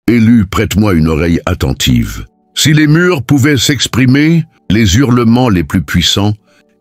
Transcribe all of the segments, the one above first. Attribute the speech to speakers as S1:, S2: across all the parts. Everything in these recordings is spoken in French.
S1: Élu, prête-moi une oreille attentive. Si les murs pouvaient s'exprimer, les hurlements les plus puissants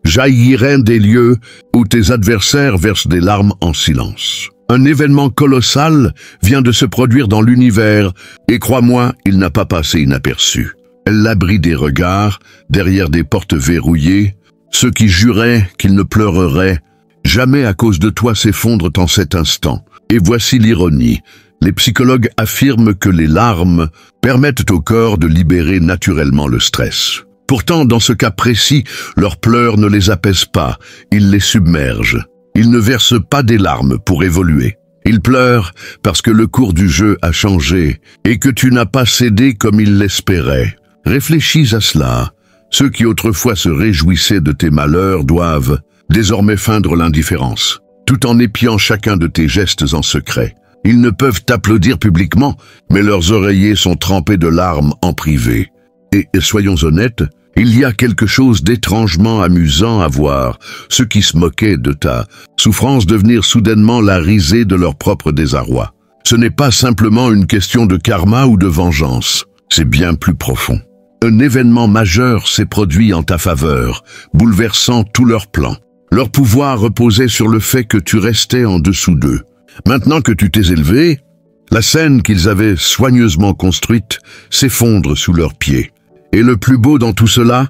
S1: jailliraient des lieux où tes adversaires versent des larmes en silence. Un événement colossal vient de se produire dans l'univers, et crois-moi, il n'a pas passé inaperçu. L'abri des regards, derrière des portes verrouillées, ceux qui juraient qu'ils ne pleureraient jamais à cause de toi s'effondrent en cet instant. Et voici l'ironie. Les psychologues affirment que les larmes permettent au corps de libérer naturellement le stress. Pourtant, dans ce cas précis, leurs pleurs ne les apaisent pas, ils les submergent. Ils ne versent pas des larmes pour évoluer. Ils pleurent parce que le cours du jeu a changé et que tu n'as pas cédé comme ils l'espéraient. Réfléchis à cela. Ceux qui autrefois se réjouissaient de tes malheurs doivent désormais feindre l'indifférence, tout en épiant chacun de tes gestes en secret. Ils ne peuvent t'applaudir publiquement, mais leurs oreillers sont trempés de larmes en privé. Et soyons honnêtes, il y a quelque chose d'étrangement amusant à voir ceux qui se moquaient de ta souffrance devenir soudainement la risée de leur propre désarroi. Ce n'est pas simplement une question de karma ou de vengeance, c'est bien plus profond. Un événement majeur s'est produit en ta faveur, bouleversant tous leurs plans. Leur pouvoir reposait sur le fait que tu restais en dessous d'eux. Maintenant que tu t'es élevé, la scène qu'ils avaient soigneusement construite s'effondre sous leurs pieds. Et le plus beau dans tout cela,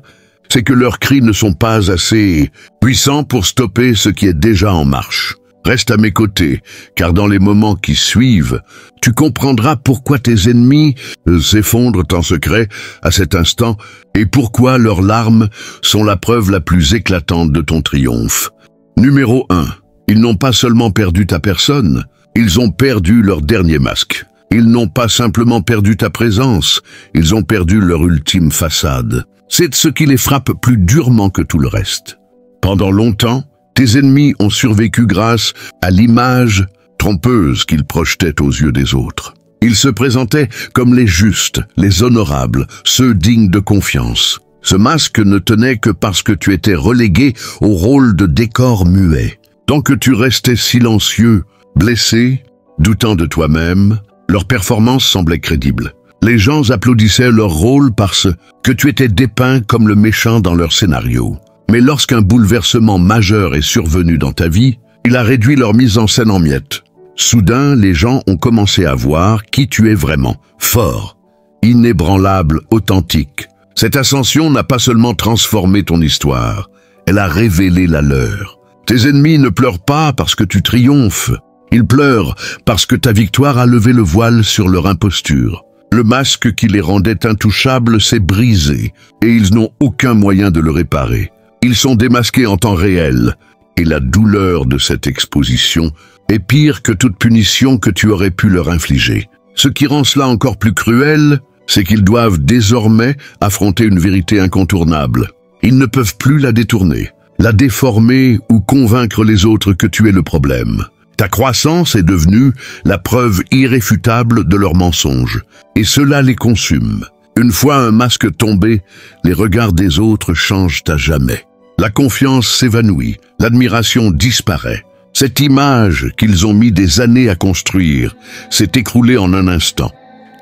S1: c'est que leurs cris ne sont pas assez puissants pour stopper ce qui est déjà en marche. Reste à mes côtés, car dans les moments qui suivent, tu comprendras pourquoi tes ennemis s'effondrent en secret à cet instant et pourquoi leurs larmes sont la preuve la plus éclatante de ton triomphe. Numéro 1. Ils n'ont pas seulement perdu ta personne, ils ont perdu leur dernier masque. Ils n'ont pas simplement perdu ta présence, ils ont perdu leur ultime façade. C'est ce qui les frappe plus durement que tout le reste. Pendant longtemps, tes ennemis ont survécu grâce à l'image trompeuse qu'ils projetaient aux yeux des autres. Ils se présentaient comme les justes, les honorables, ceux dignes de confiance. Ce masque ne tenait que parce que tu étais relégué au rôle de décor muet. Tant que tu restais silencieux, blessé, doutant de toi-même, leur performance semblait crédible. Les gens applaudissaient leur rôle parce que tu étais dépeint comme le méchant dans leur scénario. Mais lorsqu'un bouleversement majeur est survenu dans ta vie, il a réduit leur mise en scène en miettes. Soudain, les gens ont commencé à voir qui tu es vraiment. Fort, inébranlable, authentique. Cette ascension n'a pas seulement transformé ton histoire, elle a révélé la leur. Tes ennemis ne pleurent pas parce que tu triomphes. Ils pleurent parce que ta victoire a levé le voile sur leur imposture. Le masque qui les rendait intouchables s'est brisé et ils n'ont aucun moyen de le réparer. Ils sont démasqués en temps réel et la douleur de cette exposition est pire que toute punition que tu aurais pu leur infliger. Ce qui rend cela encore plus cruel, c'est qu'ils doivent désormais affronter une vérité incontournable. Ils ne peuvent plus la détourner, la déformer ou convaincre les autres que tu es le problème. Ta croissance est devenue la preuve irréfutable de leurs mensonges, et cela les consume. Une fois un masque tombé, les regards des autres changent à jamais. La confiance s'évanouit, l'admiration disparaît. Cette image qu'ils ont mis des années à construire s'est écroulée en un instant,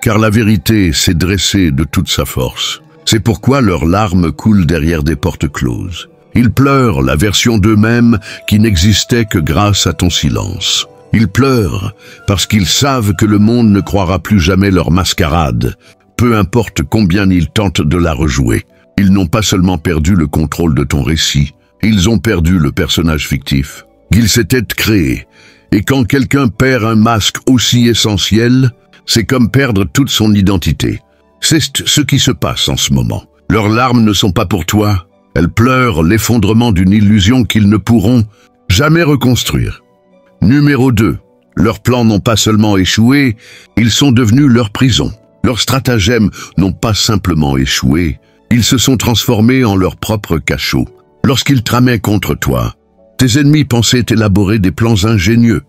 S1: car la vérité s'est dressée de toute sa force. C'est pourquoi leurs larmes coulent derrière des portes closes. Ils pleurent la version d'eux-mêmes qui n'existait que grâce à ton silence. Ils pleurent parce qu'ils savent que le monde ne croira plus jamais leur mascarade, peu importe combien ils tentent de la rejouer. Ils n'ont pas seulement perdu le contrôle de ton récit, ils ont perdu le personnage fictif qu'ils s'étaient créé. Et quand quelqu'un perd un masque aussi essentiel, c'est comme perdre toute son identité. C'est ce qui se passe en ce moment. Leurs larmes ne sont pas pour toi. Elles pleurent l'effondrement d'une illusion qu'ils ne pourront jamais reconstruire. Numéro 2. Leurs plans n'ont pas seulement échoué, ils sont devenus leur prison. Leurs stratagèmes n'ont pas simplement échoué, ils se sont transformés en leur propre cachot. Lorsqu'ils tramaient contre toi, tes ennemis pensaient élaborer des plans ingénieux,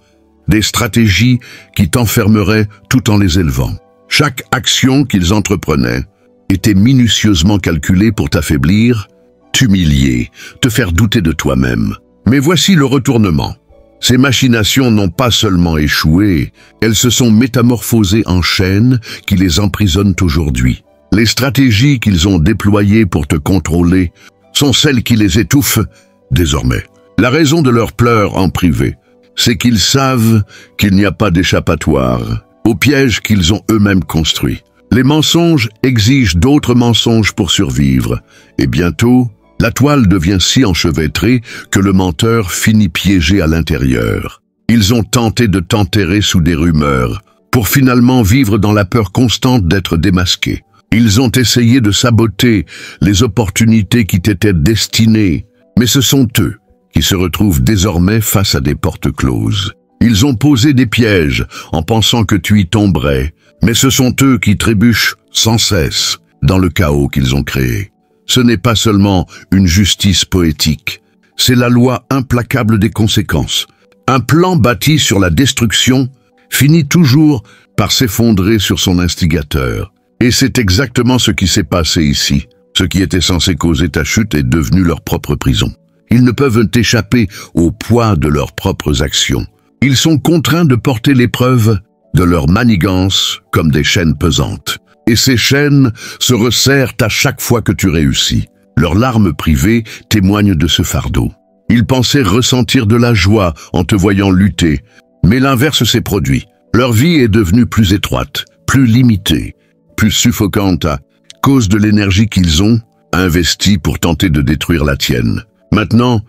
S1: des stratégies qui t'enfermeraient tout en les élevant. Chaque action qu'ils entreprenaient était minutieusement calculée pour t'affaiblir, t'humilier, te faire douter de toi-même. Mais voici le retournement. Ces machinations n'ont pas seulement échoué, elles se sont métamorphosées en chaînes qui les emprisonnent aujourd'hui. Les stratégies qu'ils ont déployées pour te contrôler sont celles qui les étouffent désormais. La raison de leurs pleurs en privé, c'est qu'ils savent qu'il n'y a pas d'échappatoire aux pièges qu'ils ont eux-mêmes construits. Les mensonges exigent d'autres mensonges pour survivre, et bientôt, la toile devient si enchevêtrée que le menteur finit piégé à l'intérieur. Ils ont tenté de t'enterrer sous des rumeurs, pour finalement vivre dans la peur constante d'être démasqués. Ils ont essayé de saboter les opportunités qui t'étaient destinées, mais ce sont eux qui se retrouvent désormais face à des portes closes. Ils ont posé des pièges en pensant que tu y tomberais, mais ce sont eux qui trébuchent sans cesse dans le chaos qu'ils ont créé. Ce n'est pas seulement une justice poétique, c'est la loi implacable des conséquences. Un plan bâti sur la destruction finit toujours par s'effondrer sur son instigateur. Et c'est exactement ce qui s'est passé ici. Ce qui était censé causer ta chute est devenu leur propre prison. Ils ne peuvent échapper au poids de leurs propres actions. Ils sont contraints de porter l'épreuve de leur manigance comme des chaînes pesantes. Et ces chaînes se resserrent à chaque fois que tu réussis. Leurs larmes privées témoignent de ce fardeau. Ils pensaient ressentir de la joie en te voyant lutter, mais l'inverse s'est produit. Leur vie est devenue plus étroite, plus limitée, plus suffocante à cause de l'énergie qu'ils ont investie pour tenter de détruire la tienne. Maintenant,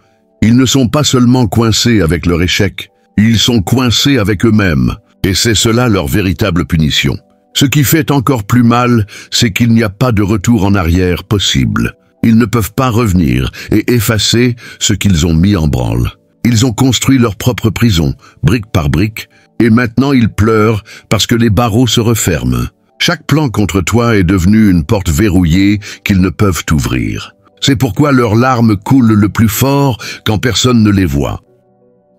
S1: ils ne sont pas seulement coincés avec leur échec, ils sont coincés avec eux-mêmes, et c'est cela leur véritable punition. Ce qui fait encore plus mal, c'est qu'il n'y a pas de retour en arrière possible. Ils ne peuvent pas revenir et effacer ce qu'ils ont mis en branle. Ils ont construit leur propre prison, brique par brique, et maintenant ils pleurent parce que les barreaux se referment. Chaque plan contre toi est devenu une porte verrouillée qu'ils ne peuvent ouvrir. C'est pourquoi leurs larmes coulent le plus fort quand personne ne les voit.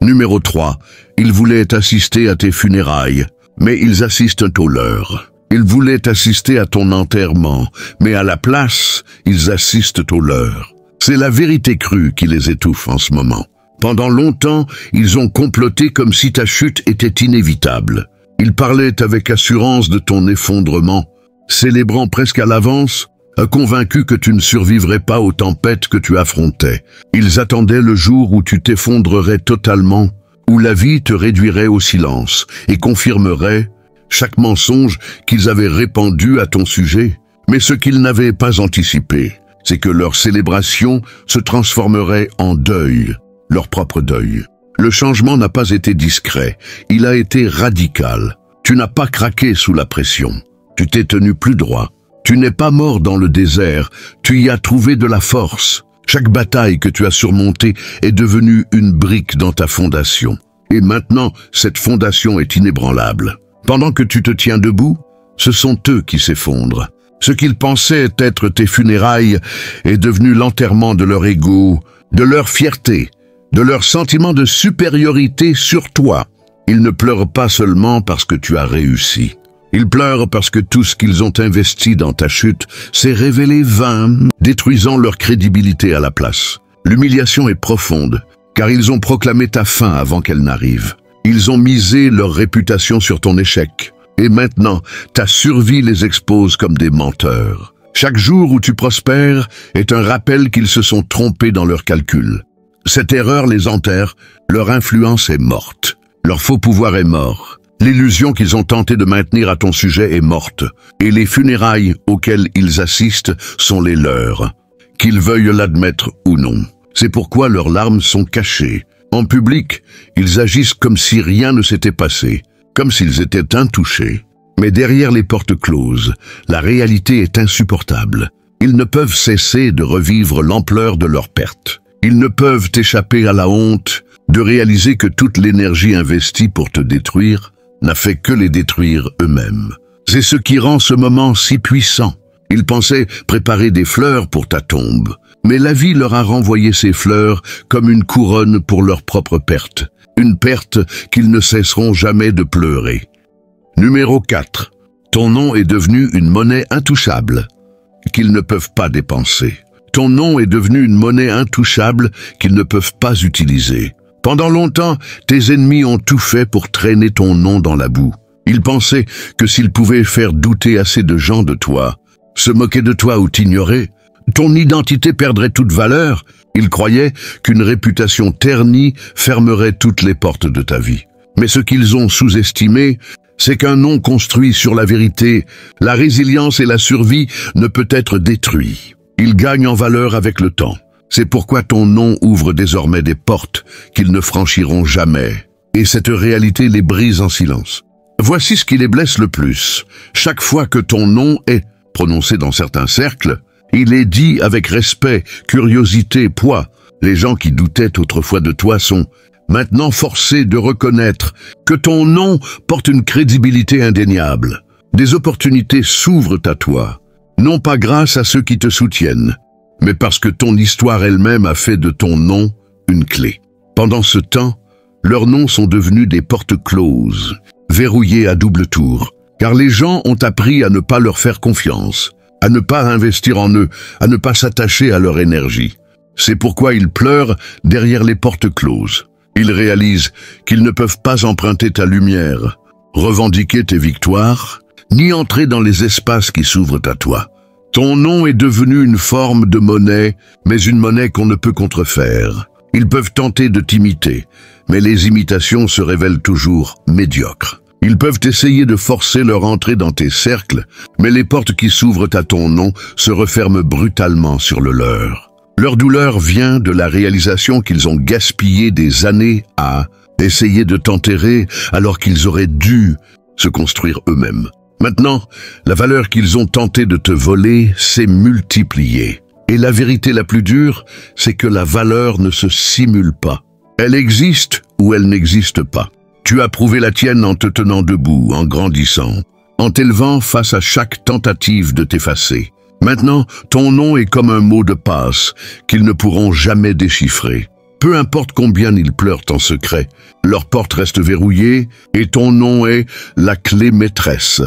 S1: Numéro 3. Ils voulaient assister à tes funérailles, mais ils assistent aux leurs. Ils voulaient assister à ton enterrement, mais à la place, ils assistent aux leurs. C'est la vérité crue qui les étouffe en ce moment. Pendant longtemps, ils ont comploté comme si ta chute était inévitable. Ils parlaient avec assurance de ton effondrement, célébrant presque à l'avance, convaincus que tu ne survivrais pas aux tempêtes que tu affrontais. Ils attendaient le jour où tu t'effondrerais totalement, où la vie te réduirait au silence et confirmerait chaque mensonge qu'ils avaient répandu à ton sujet. Mais ce qu'ils n'avaient pas anticipé, c'est que leur célébration se transformerait en deuil, leur propre deuil. Le changement n'a pas été discret, il a été radical. Tu n'as pas craqué sous la pression, tu t'es tenu plus droit. Tu n'es pas mort dans le désert, tu y as trouvé de la force. Chaque bataille que tu as surmontée est devenue une brique dans ta fondation. Et maintenant, cette fondation est inébranlable. Pendant que tu te tiens debout, ce sont eux qui s'effondrent. Ce qu'ils pensaient être tes funérailles est devenu l'enterrement de leur ego, de leur fierté, de leur sentiment de supériorité sur toi. Ils ne pleurent pas seulement parce que tu as réussi. Ils pleurent parce que tout ce qu'ils ont investi dans ta chute s'est révélé vain, détruisant leur crédibilité à la place. L'humiliation est profonde, car ils ont proclamé ta fin avant qu'elle n'arrive. Ils ont misé leur réputation sur ton échec. Et maintenant, ta survie les expose comme des menteurs. Chaque jour où tu prospères est un rappel qu'ils se sont trompés dans leurs calculs. Cette erreur les enterre, leur influence est morte. Leur faux pouvoir est mort. L'illusion qu'ils ont tenté de maintenir à ton sujet est morte, et les funérailles auxquelles ils assistent sont les leurs, qu'ils veuillent l'admettre ou non. C'est pourquoi leurs larmes sont cachées. En public, ils agissent comme si rien ne s'était passé, comme s'ils étaient intouchés. Mais derrière les portes closes, la réalité est insupportable. Ils ne peuvent cesser de revivre l'ampleur de leur perte. Ils ne peuvent échapper à la honte de réaliser que toute l'énergie investie pour te détruire n'a fait que les détruire eux-mêmes. C'est ce qui rend ce moment si puissant. Ils pensaient préparer des fleurs pour ta tombe, mais la vie leur a renvoyé ces fleurs comme une couronne pour leur propre perte, une perte qu'ils ne cesseront jamais de pleurer. Numéro 4. Ton nom est devenu une monnaie intouchable qu'ils ne peuvent pas dépenser. Ton nom est devenu une monnaie intouchable qu'ils ne peuvent pas utiliser. Pendant longtemps, tes ennemis ont tout fait pour traîner ton nom dans la boue. Ils pensaient que s'ils pouvaient faire douter assez de gens de toi, se moquer de toi ou t'ignorer, ton identité perdrait toute valeur. Ils croyaient qu'une réputation ternie fermerait toutes les portes de ta vie. Mais ce qu'ils ont sous-estimé, c'est qu'un nom construit sur la vérité, la résilience et la survie ne peut être détruit. Il gagne en valeur avec le temps. C'est pourquoi ton nom ouvre désormais des portes qu'ils ne franchiront jamais. Et cette réalité les brise en silence. Voici ce qui les blesse le plus. Chaque fois que ton nom est prononcé dans certains cercles, il est dit avec respect, curiosité, poids. Les gens qui doutaient autrefois de toi sont maintenant forcés de reconnaître que ton nom porte une crédibilité indéniable. Des opportunités s'ouvrent à toi, non pas grâce à ceux qui te soutiennent, mais parce que ton histoire elle-même a fait de ton nom une clé. Pendant ce temps, leurs noms sont devenus des portes closes, verrouillées à double tour, car les gens ont appris à ne pas leur faire confiance, à ne pas investir en eux, à ne pas s'attacher à leur énergie. C'est pourquoi ils pleurent derrière les portes closes. Ils réalisent qu'ils ne peuvent pas emprunter ta lumière, revendiquer tes victoires, ni entrer dans les espaces qui s'ouvrent à toi. Ton nom est devenu une forme de monnaie, mais une monnaie qu'on ne peut contrefaire. Ils peuvent tenter de t'imiter, mais les imitations se révèlent toujours médiocres. Ils peuvent essayer de forcer leur entrée dans tes cercles, mais les portes qui s'ouvrent à ton nom se referment brutalement sur le leur. Leur douleur vient de la réalisation qu'ils ont gaspillé des années à essayer de t'enterrer alors qu'ils auraient dû se construire eux-mêmes. Maintenant, la valeur qu'ils ont tenté de te voler s'est multipliée. Et la vérité la plus dure, c'est que la valeur ne se simule pas. Elle existe ou elle n'existe pas. Tu as prouvé la tienne en te tenant debout, en grandissant, en t'élevant face à chaque tentative de t'effacer. Maintenant, ton nom est comme un mot de passe qu'ils ne pourront jamais déchiffrer. Peu importe combien ils pleurent en secret, leur porte reste verrouillée et ton nom est la clé maîtresse.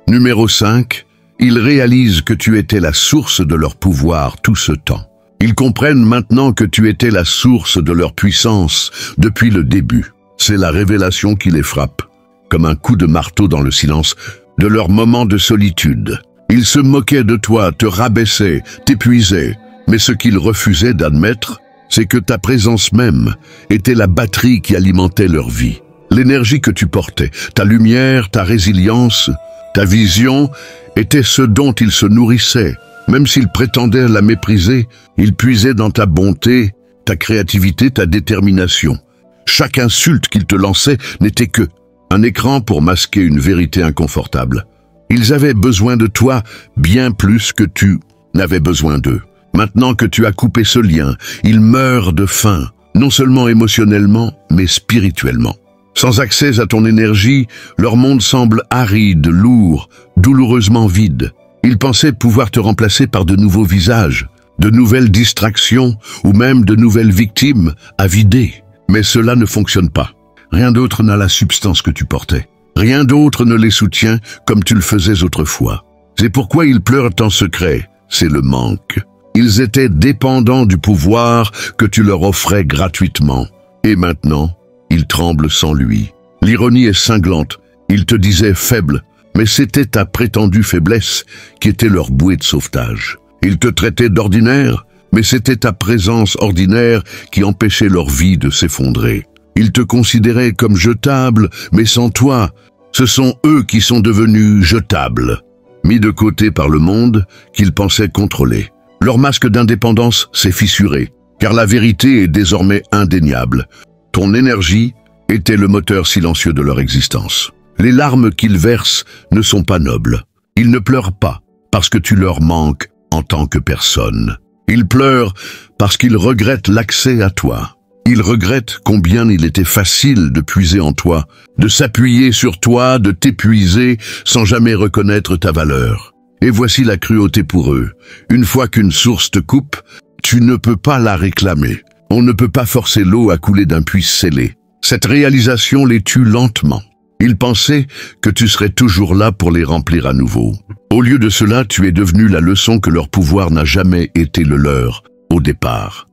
S1: Numéro 5, ils réalisent que tu étais la source de leur pouvoir tout ce temps. Ils comprennent maintenant que tu étais la source de leur puissance depuis le début. C'est la révélation qui les frappe, comme un coup de marteau dans le silence de leur moment de solitude. Ils se moquaient de toi, te rabaissaient, t'épuisaient, mais ce qu'ils refusaient d'admettre, c'est que ta présence même était la batterie qui alimentait leur vie. L'énergie que tu portais, ta lumière, ta résilience, ta vision, étaient ce dont ils se nourrissaient. Même s'ils prétendaient la mépriser, ils puisaient dans ta bonté, ta créativité, ta détermination. Chaque insulte qu'ils te lançaient n'était que un écran pour masquer une vérité inconfortable. Ils avaient besoin de toi bien plus que tu n'avais besoin d'eux. Maintenant que tu as coupé ce lien, ils meurent de faim, non seulement émotionnellement, mais spirituellement. Sans accès à ton énergie, leur monde semble aride, lourd, douloureusement vide. Ils pensaient pouvoir te remplacer par de nouveaux visages, de nouvelles distractions ou même de nouvelles victimes à vider. Mais cela ne fonctionne pas. Rien d'autre n'a la substance que tu portais. Rien d'autre ne les soutient comme tu le faisais autrefois. C'est pourquoi ils pleurent en secret, c'est le manque. Ils étaient dépendants du pouvoir que tu leur offrais gratuitement. Et maintenant, ils tremblent sans lui. L'ironie est cinglante. Ils te disaient faible, mais c'était ta prétendue faiblesse qui était leur bouée de sauvetage. Ils te traitaient d'ordinaire, mais c'était ta présence ordinaire qui empêchait leur vie de s'effondrer. Ils te considéraient comme jetable, mais sans toi, ce sont eux qui sont devenus jetables, mis de côté par le monde qu'ils pensaient contrôler. Leur masque d'indépendance s'est fissuré, car la vérité est désormais indéniable. Ton énergie était le moteur silencieux de leur existence. Les larmes qu'ils versent ne sont pas nobles. Ils ne pleurent pas parce que tu leur manques en tant que personne. Ils pleurent parce qu'ils regrettent l'accès à toi. Ils regrettent combien il était facile de puiser en toi, de s'appuyer sur toi, de t'épuiser sans jamais reconnaître ta valeur. Et voici la cruauté pour eux. Une fois qu'une source te coupe, tu ne peux pas la réclamer. On ne peut pas forcer l'eau à couler d'un puits scellé. Cette réalisation les tue lentement. Ils pensaient que tu serais toujours là pour les remplir à nouveau. Au lieu de cela, tu es devenu la leçon que leur pouvoir n'a jamais été le leur au départ.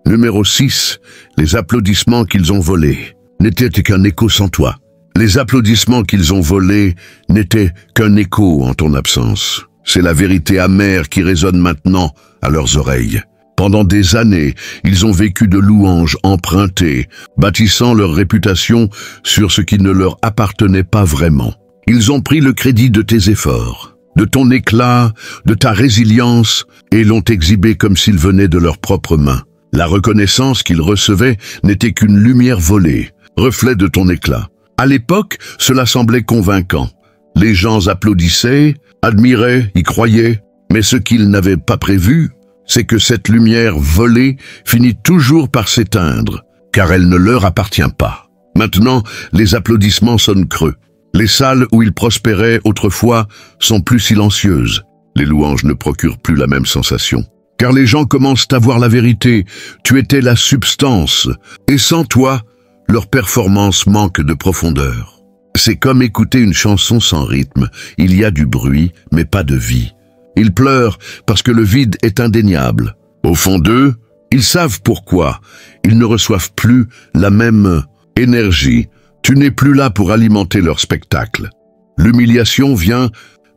S1: Numéro 6. Les applaudissements qu'ils ont volés n'étaient qu'un écho sans toi. Les applaudissements qu'ils ont volés n'étaient qu'un écho en ton absence. C'est la vérité amère qui résonne maintenant à leurs oreilles. Pendant des années, ils ont vécu de louanges empruntées, bâtissant leur réputation sur ce qui ne leur appartenait pas vraiment. Ils ont pris le crédit de tes efforts, de ton éclat, de ta résilience, et l'ont exhibé comme s'ils venaient de leurs propres mains. La reconnaissance qu'ils recevaient n'était qu'une lumière volée, reflet de ton éclat. À l'époque, cela semblait convaincant. Les gens applaudissaient, admiraient, y croyaient, mais ce qu'ils n'avaient pas prévu, c'est que cette lumière volée finit toujours par s'éteindre, car elle ne leur appartient pas. Maintenant, les applaudissements sonnent creux. Les salles où ils prospéraient autrefois sont plus silencieuses. Les louanges ne procurent plus la même sensation. Car les gens commencent à voir la vérité. Tu étais la substance, et sans toi, leur performance manque de profondeur. C'est comme écouter une chanson sans rythme. Il y a du bruit, mais pas de vie. Ils pleurent parce que le vide est indéniable. Au fond d'eux, ils savent pourquoi. Ils ne reçoivent plus la même énergie. Tu n'es plus là pour alimenter leur spectacle. L'humiliation vient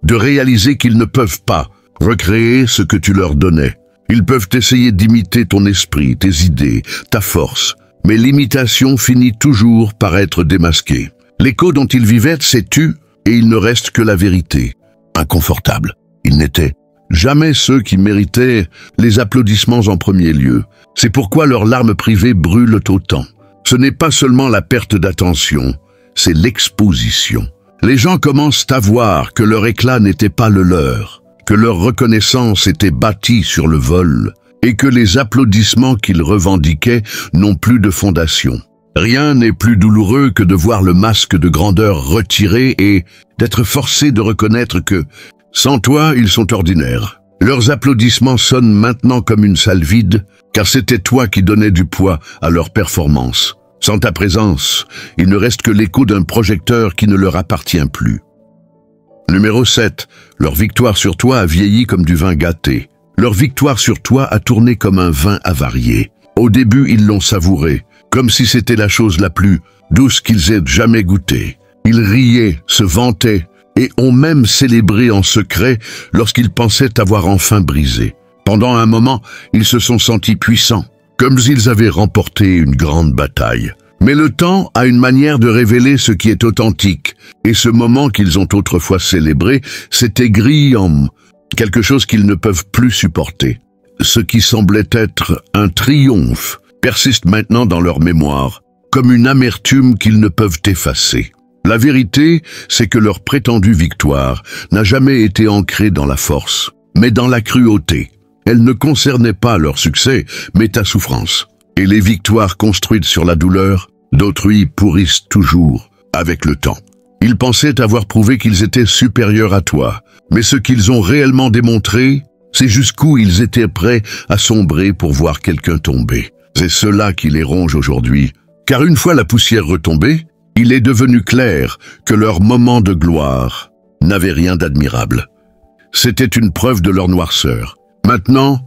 S1: de réaliser qu'ils ne peuvent pas recréer ce que tu leur donnais. Ils peuvent essayer d'imiter ton esprit, tes idées, ta force. Mais l'imitation finit toujours par être démasquée. L'écho dont ils vivaient s'est tu, et il ne reste que la vérité. Inconfortable. Ils n'étaient jamais ceux qui méritaient les applaudissements en premier lieu. C'est pourquoi leurs larmes privées brûlent autant. Ce n'est pas seulement la perte d'attention, c'est l'exposition. Les gens commencent à voir que leur éclat n'était pas le leur, que leur reconnaissance était bâtie sur le vol, et que les applaudissements qu'ils revendiquaient n'ont plus de fondation. Rien n'est plus douloureux que de voir le masque de grandeur retiré et d'être forcé de reconnaître que, sans toi, ils sont ordinaires. Leurs applaudissements sonnent maintenant comme une salle vide, car c'était toi qui donnais du poids à leur performance. Sans ta présence, il ne reste que l'écho d'un projecteur qui ne leur appartient plus. Numéro 7. Leur victoire sur toi a vieilli comme du vin gâté. Leur victoire sur toi a tourné comme un vin avarié. Au début, ils l'ont savouré, comme si c'était la chose la plus douce qu'ils aient jamais goûtée. Ils riaient, se vantaient, et ont même célébré en secret lorsqu'ils pensaient avoir enfin brisé. Pendant un moment, ils se sont sentis puissants, comme s'ils avaient remporté une grande bataille. Mais le temps a une manière de révéler ce qui est authentique, et ce moment qu'ils ont autrefois célébré s'est aigri en quelque chose qu'ils ne peuvent plus supporter. Ce qui semblait être un triomphe persiste maintenant dans leur mémoire, comme une amertume qu'ils ne peuvent effacer. La vérité, c'est que leur prétendue victoire n'a jamais été ancrée dans la force, mais dans la cruauté. Elle ne concernait pas leur succès, mais ta souffrance. Et les victoires construites sur la douleur d'autrui pourrissent toujours avec le temps. Ils pensaient avoir prouvé qu'ils étaient supérieurs à toi, mais ce qu'ils ont réellement démontré, c'est jusqu'où ils étaient prêts à sombrer pour voir quelqu'un tomber. C'est cela qui les ronge aujourd'hui, car une fois la poussière retombée, il est devenu clair que leur moment de gloire n'avait rien d'admirable. C'était une preuve de leur noirceur. Maintenant,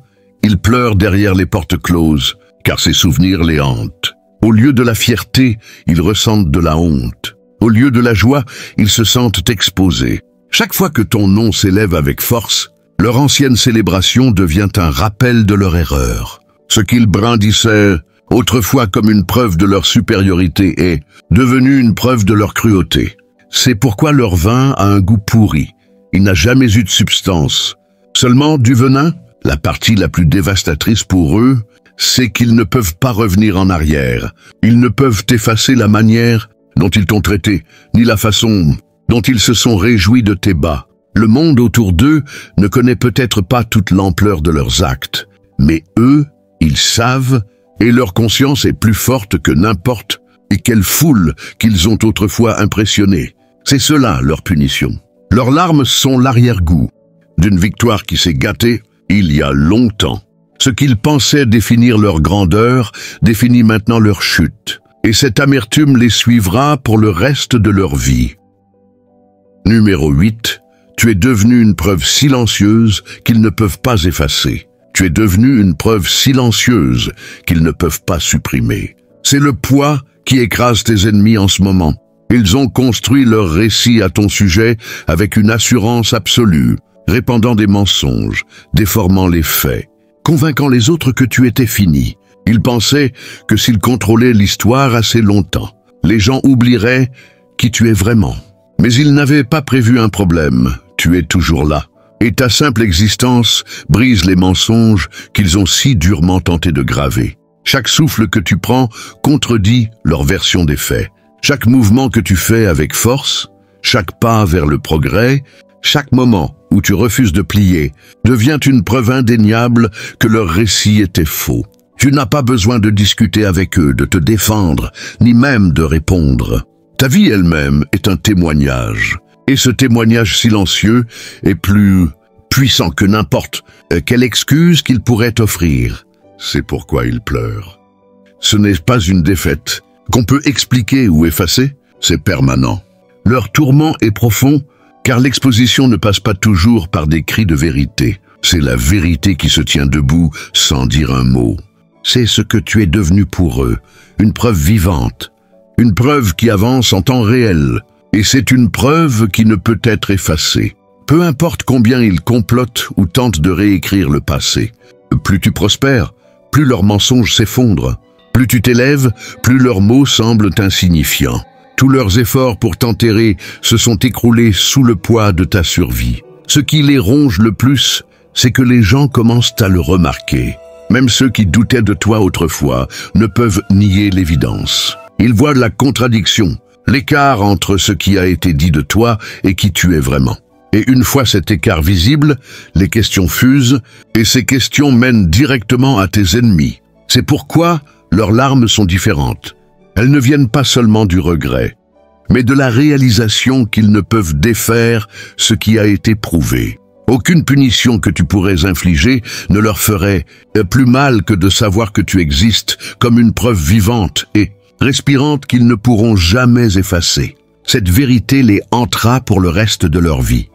S1: ils pleurent derrière les portes closes, car ces souvenirs les hantent. Au lieu de la fierté, ils ressentent de la honte. Au lieu de la joie, ils se sentent exposés. Chaque fois que ton nom s'élève avec force, leur ancienne célébration devient un rappel de leur erreur. Ce qu'ils brandissaient autrefois comme une preuve de leur supériorité est devenu une preuve de leur cruauté. C'est pourquoi leur vin a un goût pourri. Il n'a jamais eu de substance. Seulement du venin. La partie la plus dévastatrice pour eux, c'est qu'ils ne peuvent pas revenir en arrière. Ils ne peuvent effacer la manière dont ils t'ont traité, ni la façon dont ils se sont réjouis de tes bas. Le monde autour d'eux ne connaît peut-être pas toute l'ampleur de leurs actes, mais eux, ils savent, et leur conscience est plus forte que n'importe et quelle foule qu'ils ont autrefois impressionnée. C'est cela leur punition. Leurs larmes sont l'arrière-goût d'une victoire qui s'est gâtée il y a longtemps. Ce qu'ils pensaient définir leur grandeur définit maintenant leur chute, et cette amertume les suivra pour le reste de leur vie. Numéro 8. Tu es devenu une preuve silencieuse qu'ils ne peuvent pas effacer. Tu es devenu une preuve silencieuse qu'ils ne peuvent pas supprimer. C'est le poids qui écrase tes ennemis en ce moment. Ils ont construit leur récit à ton sujet avec une assurance absolue, répandant des mensonges, déformant les faits, convainquant les autres que tu étais fini. Ils pensaient que s'ils contrôlaient l'histoire assez longtemps, les gens oublieraient qui tu es vraiment. Mais ils n'avaient pas prévu un problème. Tu es toujours là. Et ta simple existence brise les mensonges qu'ils ont si durement tenté de graver. Chaque souffle que tu prends contredit leur version des faits. Chaque mouvement que tu fais avec force, chaque pas vers le progrès, chaque moment où tu refuses de plier, devient une preuve indéniable que leur récit était faux. Tu n'as pas besoin de discuter avec eux, de te défendre, ni même de répondre. Ta vie elle-même est un témoignage. Et ce témoignage silencieux est plus puissant que n'importe quelle excuse qu'ils pourraient t'offrir. C'est pourquoi ils pleurent. Ce n'est pas une défaite qu'on peut expliquer ou effacer, c'est permanent. Leur tourment est profond, car l'exposition ne passe pas toujours par des cris de vérité. C'est la vérité qui se tient debout sans dire un mot. C'est ce que tu es devenu pour eux, une preuve vivante, une preuve qui avance en temps réel. Et c'est une preuve qui ne peut être effacée. Peu importe combien ils complotent ou tentent de réécrire le passé. Plus tu prospères, plus leurs mensonges s'effondrent. Plus tu t'élèves, plus leurs mots semblent insignifiants. Tous leurs efforts pour t'enterrer se sont écroulés sous le poids de ta survie. Ce qui les ronge le plus, c'est que les gens commencent à le remarquer. Même ceux qui doutaient de toi autrefois ne peuvent nier l'évidence. Ils voient la contradiction, l'écart entre ce qui a été dit de toi et qui tu es vraiment. Et une fois cet écart visible, les questions fusent, et ces questions mènent directement à tes ennemis. C'est pourquoi leurs larmes sont différentes. Elles ne viennent pas seulement du regret, mais de la réalisation qu'ils ne peuvent défaire ce qui a été prouvé. Aucune punition que tu pourrais infliger ne leur ferait plus mal que de savoir que tu existes comme une preuve vivante et respirante qu'ils ne pourront jamais effacer. Cette vérité les hantera pour le reste de leur vie.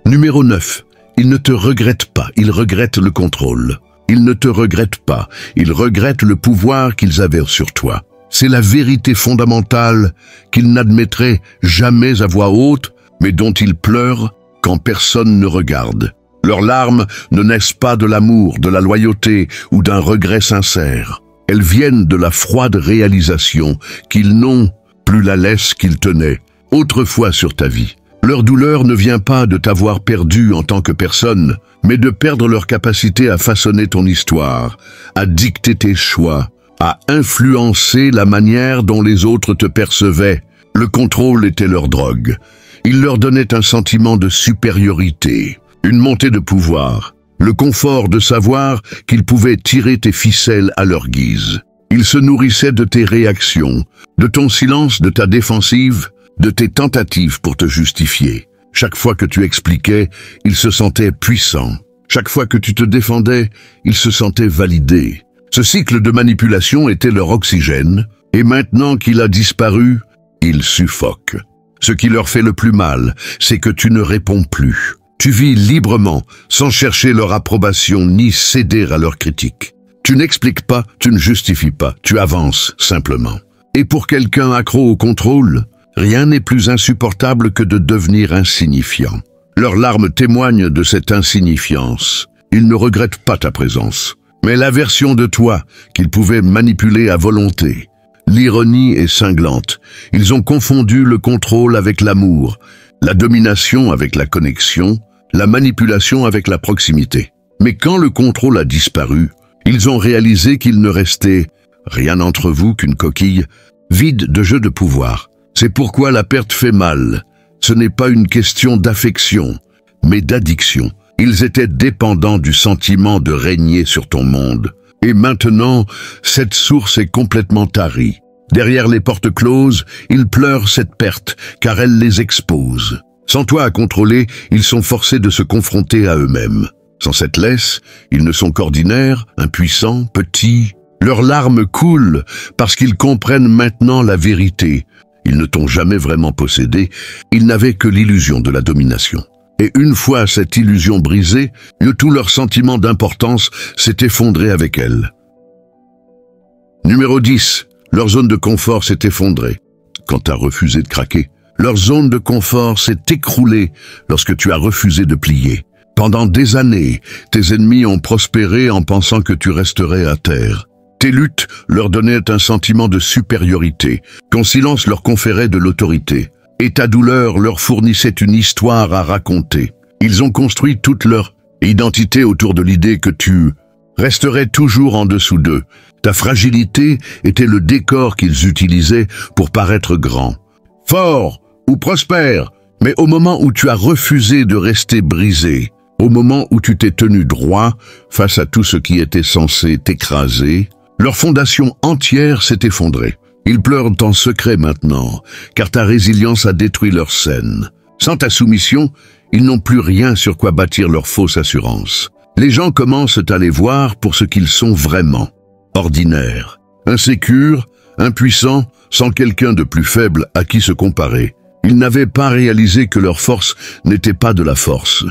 S1: Numéro 9. Ils ne te regrettent pas, ils regrettent le contrôle. Ils ne te regrettent pas, ils regrettent le pouvoir qu'ils avaient sur toi. C'est la vérité fondamentale qu'ils n'admettraient jamais à voix haute, mais dont ils pleurent quand personne ne regarde. Leurs larmes ne naissent pas de l'amour, de la loyauté ou d'un regret sincère. Elles viennent de la froide réalisation qu'ils n'ont plus la laisse qu'ils tenaient autrefois sur ta vie. Leur douleur ne vient pas de t'avoir perdu en tant que personne, mais de perdre leur capacité à façonner ton histoire, à dicter tes choix, à influencer la manière dont les autres te percevaient. Le contrôle était leur drogue. Il leur donnait un sentiment de supériorité, une montée de pouvoir, le confort de savoir qu'ils pouvaient tirer tes ficelles à leur guise. Ils se nourrissaient de tes réactions, de ton silence, de ta défensive, de tes tentatives pour te justifier. Chaque fois que tu expliquais, ils se sentaient puissants. Chaque fois que tu te défendais, ils se sentaient validés. Ce cycle de manipulation était leur oxygène, et maintenant qu'il a disparu, ils suffoquent. Ce qui leur fait le plus mal, c'est que tu ne réponds plus. Tu vis librement, sans chercher leur approbation ni céder à leurs critiques. Tu n'expliques pas, tu ne justifies pas, tu avances simplement. Et pour quelqu'un accro au contrôle, rien n'est plus insupportable que de devenir insignifiant. Leurs larmes témoignent de cette insignifiance. Ils ne regrettent pas ta présence, mais la version de toi qu'ils pouvaient manipuler à volonté. L'ironie est cinglante. Ils ont confondu le contrôle avec l'amour, la domination avec la connexion, la manipulation avec la proximité. Mais quand le contrôle a disparu, ils ont réalisé qu'il ne restait rien entre vous qu'une coquille vide de jeux de pouvoir. C'est pourquoi la perte fait mal. Ce n'est pas une question d'affection, mais d'addiction. Ils étaient dépendants du sentiment de régner sur ton monde. Et maintenant, cette source est complètement tarie. Derrière les portes closes, ils pleurent cette perte, car elle les expose. Sans toi à contrôler, ils sont forcés de se confronter à eux-mêmes. Sans cette laisse, ils ne sont qu'ordinaires, impuissants, petits. Leurs larmes coulent parce qu'ils comprennent maintenant la vérité. Ils ne t'ont jamais vraiment possédé, ils n'avaient que l'illusion de la domination. Et une fois cette illusion brisée, tout leur sentiment d'importance s'est effondré avec elle. Numéro 10. Leur zone de confort s'est effondrée quand tu as refusé de craquer. Leur zone de confort s'est écroulée lorsque tu as refusé de plier. Pendant des années, tes ennemis ont prospéré en pensant que tu resterais à terre. Tes luttes leur donnaient un sentiment de supériorité, ton silence leur conférait de l'autorité, et ta douleur leur fournissait une histoire à raconter. Ils ont construit toute leur identité autour de l'idée que tu resterais toujours en dessous d'eux. Ta fragilité était le décor qu'ils utilisaient pour paraître grand, fort ou prospère. Mais au moment où tu as refusé de rester brisé, au moment où tu t'es tenu droit face à tout ce qui était censé t'écraser, leur fondation entière s'est effondrée. Ils pleurent en secret maintenant, car ta résilience a détruit leur scène. Sans ta soumission, ils n'ont plus rien sur quoi bâtir leur fausse assurance. Les gens commencent à les voir pour ce qu'ils sont vraiment. Ordinaires, insécures, impuissants, sans quelqu'un de plus faible à qui se comparer. Ils n'avaient pas réalisé que leur force n'était pas de la force,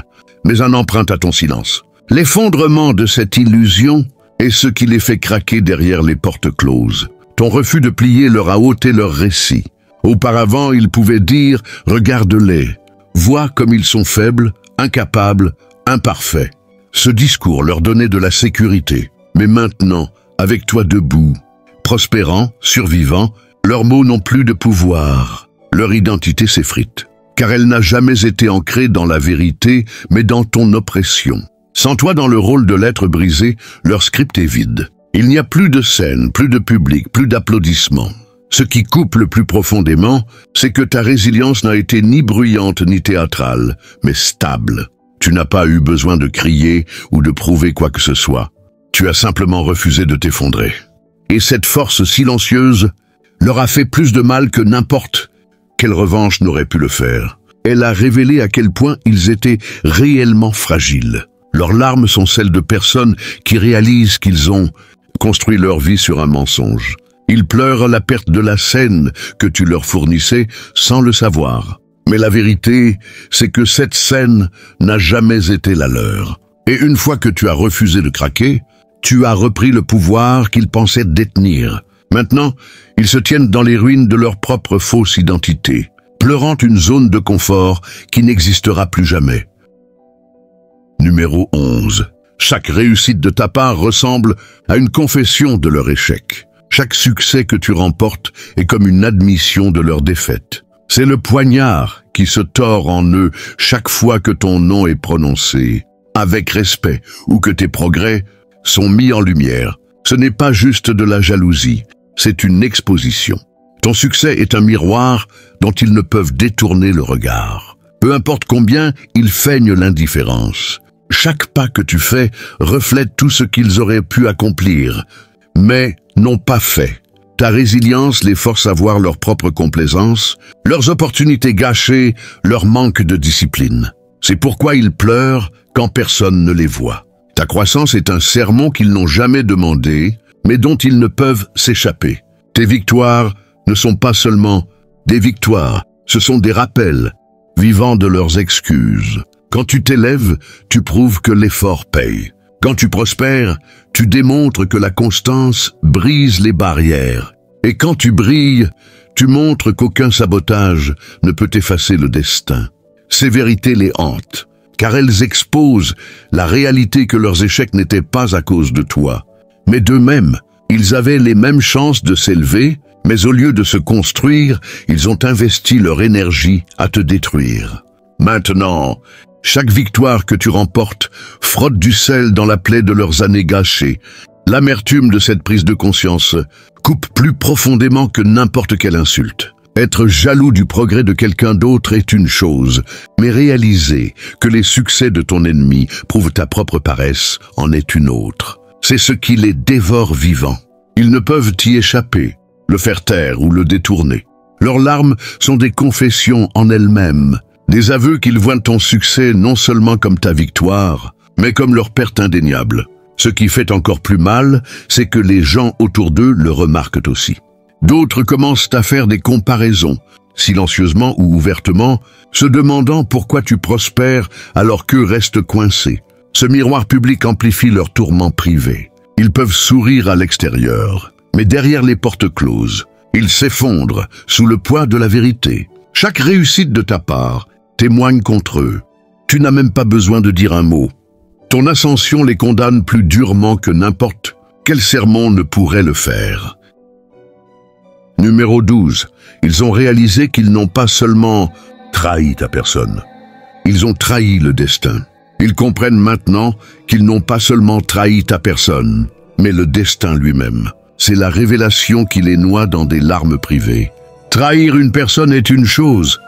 S1: mais un emprunt à ton silence. L'effondrement de cette illusion est ce qui les fait craquer derrière les portes closes. Ton refus de plier leur a ôté leur récit. Auparavant, ils pouvaient dire « Regarde-les, vois comme ils sont faibles, incapables, imparfaits ». Ce discours leur donnait de la sécurité. Mais maintenant, avec toi debout, prospérant, survivant, leurs mots n'ont plus de pouvoir. Leur identité s'effrite, car elle n'a jamais été ancrée dans la vérité, mais dans ton oppression. Sans toi dans le rôle de l'être brisé, leur script est vide. Il n'y a plus de scène, plus de public, plus d'applaudissements. Ce qui coupe le plus profondément, c'est que ta résilience n'a été ni bruyante ni théâtrale, mais stable. Tu n'as pas eu besoin de crier ou de prouver quoi que ce soit. Tu as simplement refusé de t'effondrer. Et cette force silencieuse leur a fait plus de mal que n'importe quelle revanche n'aurait pu le faire. Elle a révélé à quel point ils étaient réellement fragiles. Leurs larmes sont celles de personnes qui réalisent qu'ils ont construit leur vie sur un mensonge. Ils pleurent la perte de la scène que tu leur fournissais sans le savoir. Mais la vérité, c'est que cette scène n'a jamais été la leur. Et une fois que tu as refusé de craquer, tu as repris le pouvoir qu'ils pensaient détenir. Maintenant, ils se tiennent dans les ruines de leur propre fausse identité, pleurant une zone de confort qui n'existera plus jamais. Numéro 11. Chaque réussite de ta part ressemble à une confession de leur échec. Chaque succès que tu remportes est comme une admission de leur défaite. C'est le poignard qui se tord en eux chaque fois que ton nom est prononcé, avec respect, ou que tes progrès sont mis en lumière. Ce n'est pas juste de la jalousie, c'est une exposition. Ton succès est un miroir dont ils ne peuvent détourner le regard. Peu importe combien ils feignent l'indifférence. Chaque pas que tu fais reflète tout ce qu'ils auraient pu accomplir, mais n'ont pas fait. Ta résilience les force à voir leur propre complaisance, leurs opportunités gâchées, leur manque de discipline. C'est pourquoi ils pleurent quand personne ne les voit. Ta croissance est un sermon qu'ils n'ont jamais demandé, mais dont ils ne peuvent s'échapper. Tes victoires ne sont pas seulement des victoires, ce sont des rappels, vivant de leurs excuses. Quand tu t'élèves, tu prouves que l'effort paye. Quand tu prospères, tu démontres que la constance brise les barrières. Et quand tu brilles, tu montres qu'aucun sabotage ne peut effacer le destin. Ces vérités les hantent, car elles exposent la réalité que leurs échecs n'étaient pas à cause de toi. Mais d'eux-mêmes, ils avaient les mêmes chances de s'élever, mais au lieu de se construire, ils ont investi leur énergie à te détruire. Maintenant, chaque victoire que tu remportes frotte du sel dans la plaie de leurs années gâchées. L'amertume de cette prise de conscience coupe plus profondément que n'importe quelle insulte. Être jaloux du progrès de quelqu'un d'autre est une chose, mais réaliser que les succès de ton ennemi prouvent ta propre paresse en est une autre. C'est ce qui les dévore vivants. Ils ne peuvent y échapper, le faire taire ou le détourner. Leurs larmes sont des confessions en elles-mêmes, des aveux qu'ils voient ton succès non seulement comme ta victoire, mais comme leur perte indéniable. Ce qui fait encore plus mal, c'est que les gens autour d'eux le remarquent aussi. D'autres commencent à faire des comparaisons, silencieusement ou ouvertement, se demandant pourquoi tu prospères alors qu'eux restent coincés. Ce miroir public amplifie leurs tourments privés. Ils peuvent sourire à l'extérieur, mais derrière les portes closes, ils s'effondrent sous le poids de la vérité. Chaque réussite de ta part témoigne contre eux. Tu n'as même pas besoin de dire un mot. Ton ascension les condamne plus durement que n'importe quel sermon ne pourrait le faire. Numéro 12. Ils ont réalisé qu'ils n'ont pas seulement trahi ta personne. Ils ont trahi le destin. Ils comprennent maintenant qu'ils n'ont pas seulement trahi ta personne, mais le destin lui-même. C'est la révélation qui les noie dans des larmes privées. Trahir une personne est une chose,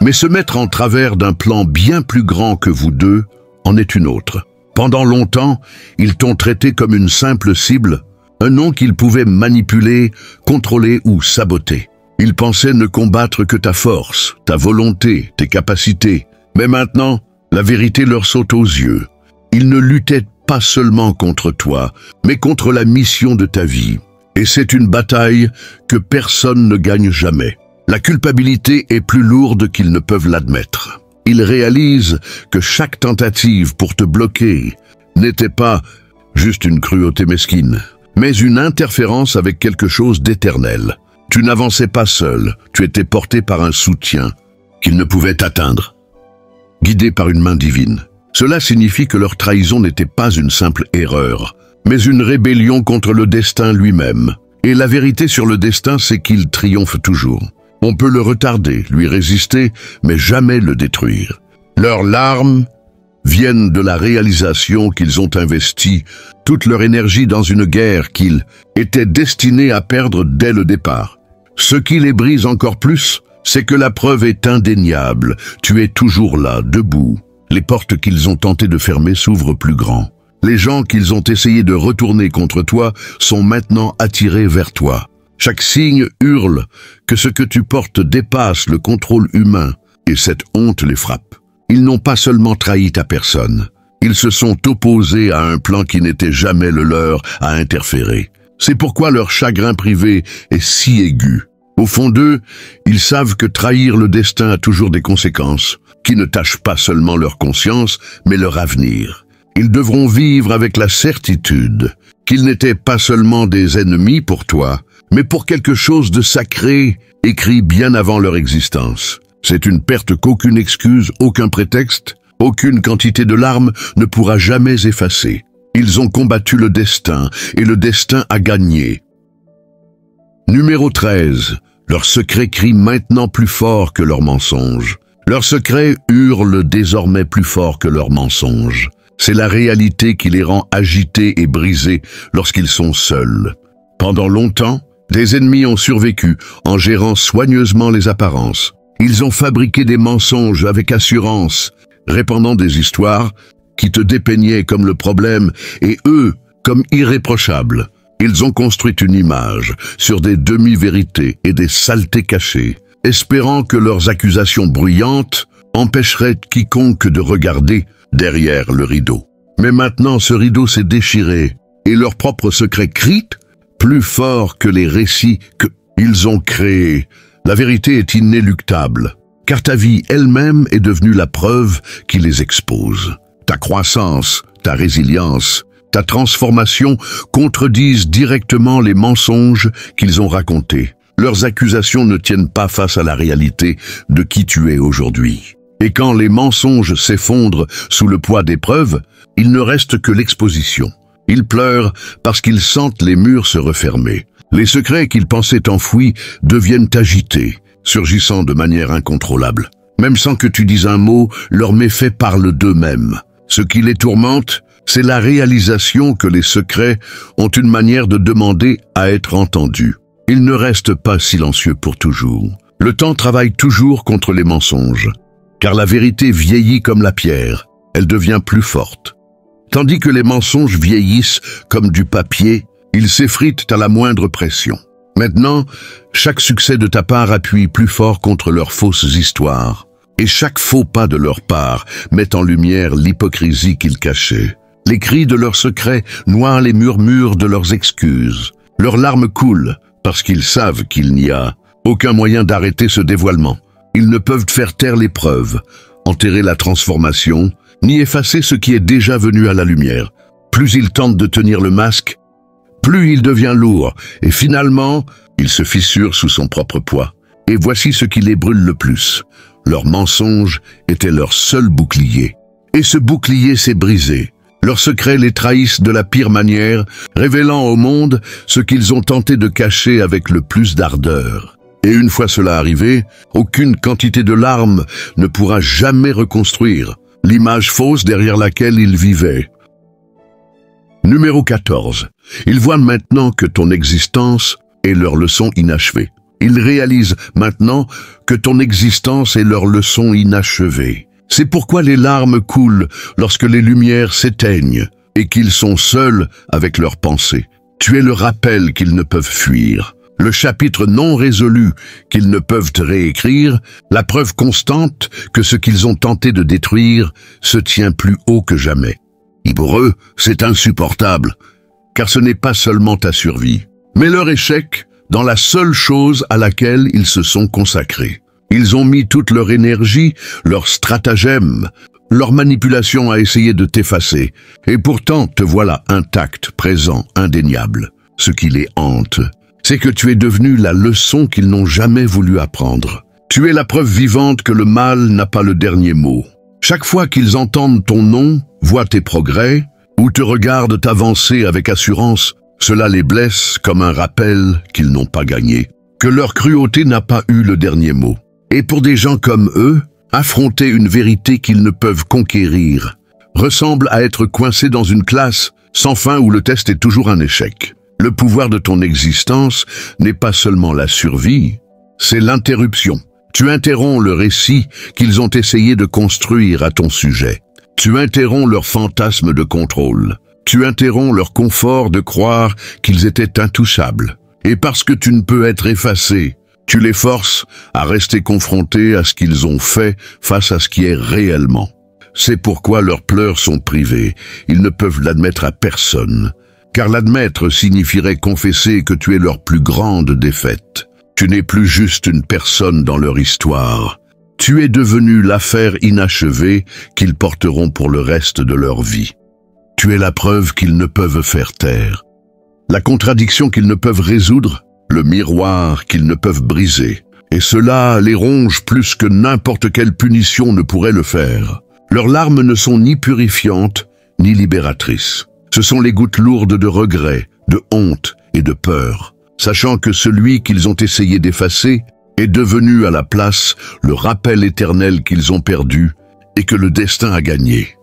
S1: mais se mettre en travers d'un plan bien plus grand que vous deux en est une autre. Pendant longtemps, ils t'ont traité comme une simple cible, un nom qu'ils pouvaient manipuler, contrôler ou saboter. Ils pensaient ne combattre que ta force, ta volonté, tes capacités. Mais maintenant, la vérité leur saute aux yeux. Ils ne luttaient pas seulement contre toi, mais contre la mission de ta vie. Et c'est une bataille que personne ne gagne jamais. La culpabilité est plus lourde qu'ils ne peuvent l'admettre. Ils réalisent que chaque tentative pour te bloquer n'était pas juste une cruauté mesquine, mais une interférence avec quelque chose d'éternel. Tu n'avançais pas seul, tu étais porté par un soutien qu'ils ne pouvaient atteindre. Guidé par une main divine. Cela signifie que leur trahison n'était pas une simple erreur, mais une rébellion contre le destin lui-même. Et la vérité sur le destin, c'est qu'il triomphe toujours. On peut le retarder, lui résister, mais jamais le détruire. Leurs larmes viennent de la réalisation qu'ils ont investi toute leur énergie dans une guerre qu'ils étaient destinés à perdre dès le départ. Ce qui les brise encore plus, c'est que la preuve est indéniable. Tu es toujours là, debout. Les portes qu'ils ont tenté de fermer s'ouvrent plus grand. Les gens qu'ils ont essayé de retourner contre toi sont maintenant attirés vers toi. Chaque signe hurle que ce que tu portes dépasse le contrôle humain, et cette honte les frappe. Ils n'ont pas seulement trahi ta personne, ils se sont opposés à un plan qui n'était jamais le leur à interférer. C'est pourquoi leur chagrin privé est si aigu. Au fond d'eux, ils savent que trahir le destin a toujours des conséquences, qui ne tachent pas seulement leur conscience, mais leur avenir. Ils devront vivre avec la certitude qu'ils n'étaient pas seulement des ennemis pour toi, mais pour quelque chose de sacré, écrit bien avant leur existence. C'est une perte qu'aucune excuse, aucun prétexte, aucune quantité de larmes ne pourra jamais effacer. Ils ont combattu le destin, et le destin a gagné. Numéro 13. Leur secret crie maintenant plus fort que leurs mensonges. Leur secret hurle désormais plus fort que leurs mensonges. C'est la réalité qui les rend agités et brisés lorsqu'ils sont seuls. Pendant longtemps, des ennemis ont survécu en gérant soigneusement les apparences. Ils ont fabriqué des mensonges avec assurance, répandant des histoires qui te dépeignaient comme le problème et eux comme irréprochables. Ils ont construit une image sur des demi-vérités et des saletés cachées, espérant que leurs accusations bruyantes empêcheraient quiconque de regarder derrière le rideau. Mais maintenant ce rideau s'est déchiré et leurs propres secrets crient plus fort que les récits qu'ils ont créés. La vérité est inéluctable, car ta vie elle-même est devenue la preuve qui les expose. Ta croissance, ta résilience, ta transformation contredisent directement les mensonges qu'ils ont racontés. Leurs accusations ne tiennent pas face à la réalité de qui tu es aujourd'hui. Et quand les mensonges s'effondrent sous le poids des preuves, il ne reste que l'exposition. Ils pleurent parce qu'ils sentent les murs se refermer. Les secrets qu'ils pensaient enfouis deviennent agités, surgissant de manière incontrôlable. Même sans que tu dises un mot, leurs méfaits parlent d'eux-mêmes. Ce qui les tourmente, c'est la réalisation que les secrets ont une manière de demander à être entendus. Ils ne restent pas silencieux pour toujours. Le temps travaille toujours contre les mensonges, car la vérité vieillit comme la pierre, elle devient plus forte. Tandis que les mensonges vieillissent comme du papier, ils s'effritent à la moindre pression. Maintenant, chaque succès de ta part appuie plus fort contre leurs fausses histoires, et chaque faux pas de leur part met en lumière l'hypocrisie qu'ils cachaient. Les cris de leurs secrets noient les murmures de leurs excuses. Leurs larmes coulent parce qu'ils savent qu'il n'y a Aucun moyen d'arrêter ce dévoilement. Ils ne peuvent faire taire les preuves, enterrer la transformation, ni effacer ce qui est déjà venu à la lumière. Plus il tente de tenir le masque, plus il devient lourd, et finalement, il se fissure sous son propre poids. Et voici ce qui les brûle le plus. Leur mensonge était leur seul bouclier. Et ce bouclier s'est brisé. Leurs secrets les trahissent de la pire manière, révélant au monde ce qu'ils ont tenté de cacher avec le plus d'ardeur. Et une fois cela arrivé, aucune quantité de larmes ne pourra jamais reconstruire l'image fausse derrière laquelle ils vivaient. Numéro 14. Ils voient maintenant que ton existence est leur leçon inachevée. Ils réalisent maintenant que ton existence est leur leçon inachevée. C'est pourquoi les larmes coulent lorsque les lumières s'éteignent et qu'ils sont seuls avec leurs pensées. Tu es le rappel qu'ils ne peuvent fuir, le chapitre non résolu qu'ils ne peuvent réécrire, la preuve constante que ce qu'ils ont tenté de détruire se tient plus haut que jamais. Et pour eux, c'est insupportable, car ce n'est pas seulement ta survie, mais leur échec dans la seule chose à laquelle ils se sont consacrés. Ils ont mis toute leur énergie, leur stratagème, leur manipulation à essayer de t'effacer, et pourtant te voilà intact, présent, indéniable. Ce qui les hante, c'est que tu es devenu la leçon qu'ils n'ont jamais voulu apprendre. Tu es la preuve vivante que le mal n'a pas le dernier mot. Chaque fois qu'ils entendent ton nom, voient tes progrès, ou te regardent t'avancer avec assurance, cela les blesse comme un rappel qu'ils n'ont pas gagné, que leur cruauté n'a pas eu le dernier mot. Et pour des gens comme eux, affronter une vérité qu'ils ne peuvent conquérir ressemble à être coincé dans une classe sans fin où le test est toujours un échec. Le pouvoir de ton existence n'est pas seulement la survie, c'est l'interruption. Tu interromps le récit qu'ils ont essayé de construire à ton sujet. Tu interromps leur fantasme de contrôle. Tu interromps leur confort de croire qu'ils étaient intouchables. Et parce que tu ne peux être effacé, tu les forces à rester confrontés à ce qu'ils ont fait face à ce qui est réellement. C'est pourquoi leurs pleurs sont privés. Ils ne peuvent l'admettre à personne. Car l'admettre signifierait confesser que tu es leur plus grande défaite. Tu n'es plus juste une personne dans leur histoire. Tu es devenu l'affaire inachevée qu'ils porteront pour le reste de leur vie. Tu es la preuve qu'ils ne peuvent faire taire. La contradiction qu'ils ne peuvent résoudre, le miroir qu'ils ne peuvent briser. Et cela les ronge plus que n'importe quelle punition ne pourrait le faire. Leurs larmes ne sont ni purifiantes, ni libératrices. Ce sont les gouttes lourdes de regret, de honte et de peur, sachant que celui qu'ils ont essayé d'effacer est devenu à la place le rappel éternel qu'ils ont perdu et que le destin a gagné.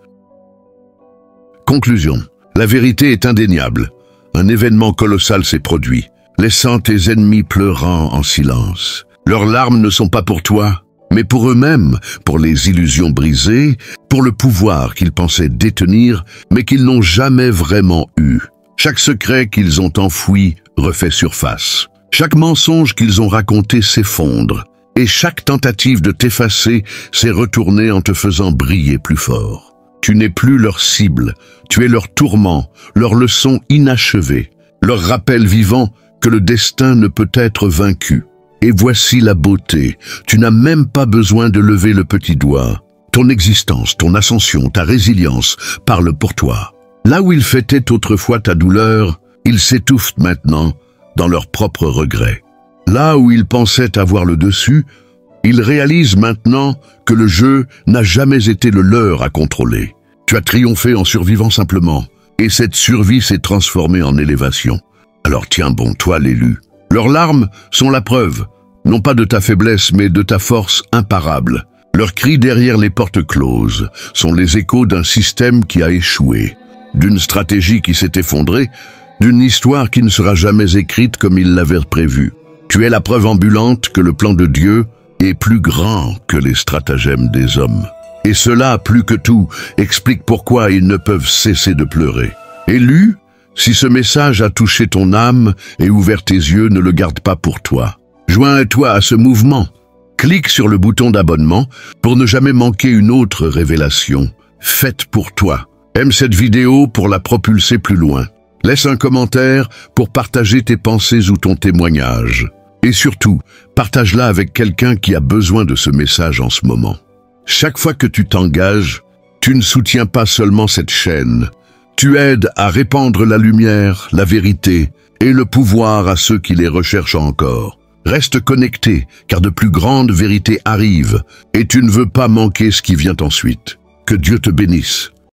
S1: Conclusion. La vérité est indéniable. Un événement colossal s'est produit, laissant tes ennemis pleurant en silence. Leurs larmes ne sont pas pour toi, mais pour eux-mêmes, pour les illusions brisées, pour le pouvoir qu'ils pensaient détenir, mais qu'ils n'ont jamais vraiment eu. Chaque secret qu'ils ont enfoui refait surface. Chaque mensonge qu'ils ont raconté s'effondre, et chaque tentative de t'effacer s'est retournée en te faisant briller plus fort. Tu n'es plus leur cible, tu es leur tourment, leur leçon inachevée, leur rappel vivant que le destin ne peut être vaincu. Et voici la beauté, tu n'as même pas besoin de lever le petit doigt. Ton existence, ton ascension, ta résilience parlent pour toi. Là où ils fêtaient autrefois ta douleur, ils s'étouffent maintenant dans leurs propres regrets. Là où ils pensaient avoir le dessus, ils réalisent maintenant que le jeu n'a jamais été le leur à contrôler. Tu as triomphé en survivant simplement, et cette survie s'est transformée en élévation. Alors tiens bon, toi l'élu. Leurs larmes sont la preuve, non pas de ta faiblesse, mais de ta force imparable. Leurs cris derrière les portes closes sont les échos d'un système qui a échoué, d'une stratégie qui s'est effondrée, d'une histoire qui ne sera jamais écrite comme ils l'avaient prévu. Tu es la preuve ambulante que le plan de Dieu est plus grand que les stratagèmes des hommes. Et cela, plus que tout, explique pourquoi ils ne peuvent cesser de pleurer. Élu, si ce message a touché ton âme et ouvert tes yeux, ne le garde pas pour toi. Joins-toi à ce mouvement. Clique sur le bouton d'abonnement pour ne jamais manquer une autre révélation faite pour toi. Aime cette vidéo pour la propulser plus loin. Laisse un commentaire pour partager tes pensées ou ton témoignage. Et surtout, partage-la avec quelqu'un qui a besoin de ce message en ce moment. Chaque fois que tu t'engages, tu ne soutiens pas seulement cette chaîne, tu aides à répandre la lumière, la vérité et le pouvoir à ceux qui les recherchent encore. Reste connecté, car de plus grandes vérités arrivent, et tu ne veux pas manquer ce qui vient ensuite. Que Dieu te bénisse.